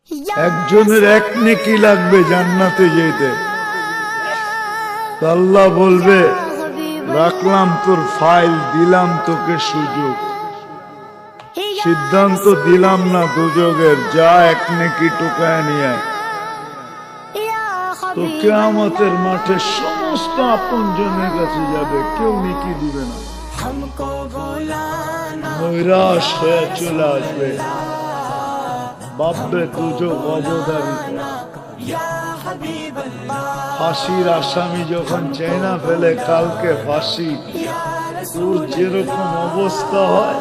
একজনের এক নেকি লাগবে জান্নাতে যেতে, আল্লাহ বলবে রাখলাম তোর ফাইল, দিলাম তোকে সুযোগ, সিদ্ধান্ত দিলাম না দুযোগের, যা এক নেকি টুকায় নিয়ে আয়। তো কিয়ামতের মাঠে সমস্ত আপনজনের কাছে যাবে, কেউ নেকি দিবে না, নৈরাশ হয়ে চলে আসবে, ভাববে দুযোগ অবধারিত। ফাঁসির আসামি যখন চেনা ফেলে কালকে ফাঁসি, তোর যেরকম অবস্থা হয়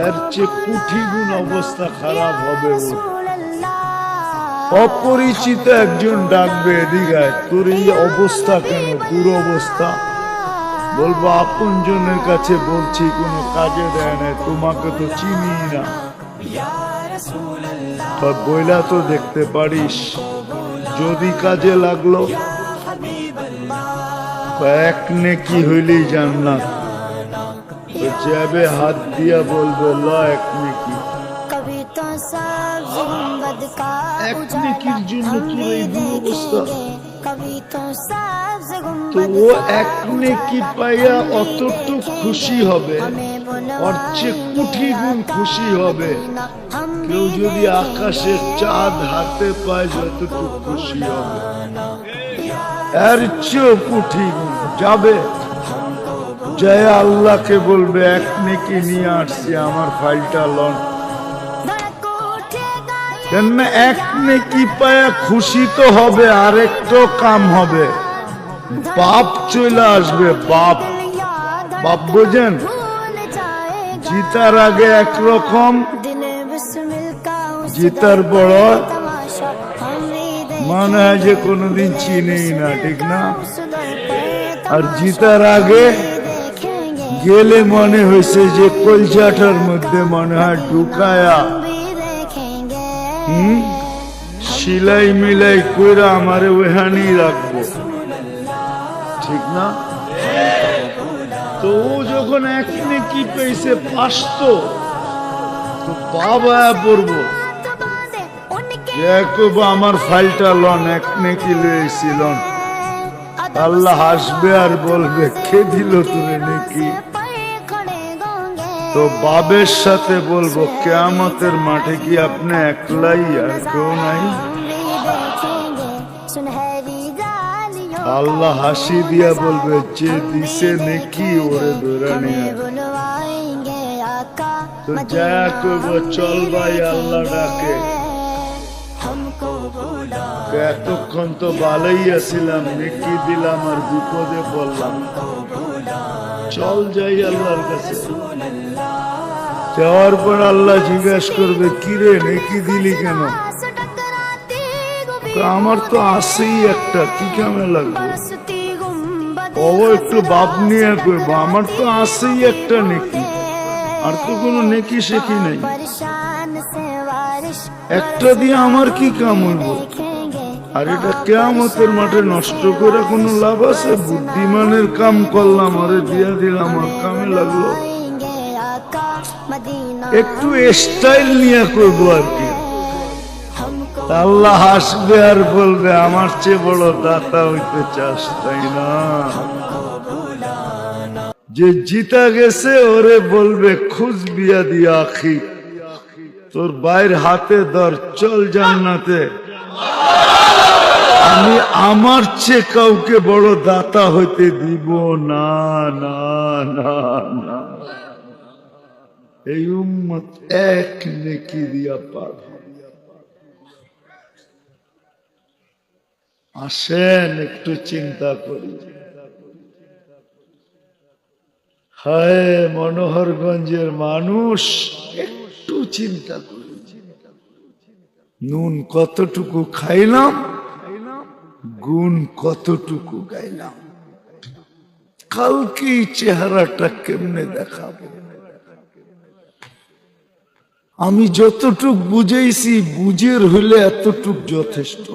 এর চেয়ে কোটি গুণ অবস্থা খারাপ হবে ওর। অপরিচিত একজন ডাকবে, এদিকে তোর এই অবস্থা কেন, দুরবস্থা? বলবো আপন জনের কাছে বলছি, কোনো কাজে দেয় না, তোমাকে তো চিনি না। বইলা তো দেখতে পারিস, যদি কাজে লাগলো এক নেকি হইলেই জান্নাত। যাবে হাত দিয়া বলবে ল এক নেকি। এক নেকির জন্য কি এই অবস্থা? তো ও এক নেকি পাইয়া অতটুকু খুশি হবে, ওর চেয়ে কোটি গুণ খুশি হবে কেউ যদি আকাশের চাঁদ হাতে পায় যতটুকু খুশি হবে, এর চেয়েও কোটি গুণ যাবে। জয় আল্লাহকে বলবে এক নেকি নিয়ে আসছি, আমার ফাইলটা লন। কেননা এক নেকি পায়া খুশি তো হবে, আরেকটা কাম হবে, পাপ চলে আসবে। পাপ পাপ বোঝেন, জিতার আগে একরকম, জিতার বড় মনে হয় যে কোনোদিন চিনেই না, ঠিক না? আর জিতার আগে গেলে মনে হয়েছে যে কলজাটার মধ্যে মনে হয় ঢুকায়া সিলাই মিলাই কইরা আমারে ওখানেই রাখবো, ঠিক না? তো ও যখন এক নেকি পেয়েছে পাসতো, তো বাবা পড়বো আমার ফাইলটা লন, এক নেকি লয়েছি লন। আল্লাহ হাসবে আর বলবে কে দিল তুমি নেকি? তো বাবের সাথে বলবো কিয়ামতের মাঠে কি আপনি একলাই, আর কেউ নাই? আল্লাহ হাসি দিয়া বলবে যে দিছে নেকি ওরে ধরে নিয়ে। তো যা করব চল ভাই, আল্লাহ ডাকে, এতক্ষণ তো ভালোই আছিলাম, নেকি দিলাম আর বিপদে পড়লাম, চল যাই আল্লাহর কাছে। যাওয়ার পর আল্লাহ জিজ্ঞাসা করবে কিরে নেকি দিলি কেন? আমার তো আছেই একটা, কি কেমন লাগবে? ও একটু বাপ নিয়ে করব, আমার তো আছেই একটা নেকি, আর তো কোনো নেকি শেখি নাই, একটা দিয়ে আমার কি কাম হইব? আর এটা কিয়ামতের মাঠে নষ্ট করে কোনো লাভ আছে? বুদ্ধিমানের কাম করলাম, আরে দিয়া দিলাম, আর কামে লাগলো। একটু স্টাইল নিয়ে করবো আর কি। আল্লাহ হাসবে আর বলবে আমার চেয়ে বড় দাতা হইতে চাস, তাই না? যে জিতা গেছে ওরে বলবে খুঁজ বিয়া দিয়া আখি, তোর বাইর হাতে ধর, চল জান্নাতে। আমি আমার চেয়ে কাউকে বড় দাতা হইতে দিব না, না না না। এই উম্মত এক নেকি দিয়া পার। আসেন একটু চিন্তা করি। হায় মনোহরগঞ্জের মানুষ, একটু চিন্তা করি, নুন কতটুকু খাইলাম, গুণ কতটুকু গাইলাম, কালকে চেহারাটা কেমনে দেখাবো? আমি যতটুক বুঝেছি, বুঝের হইলে এতটুক যথেষ্ট,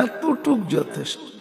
এতটুক যথেষ্ট।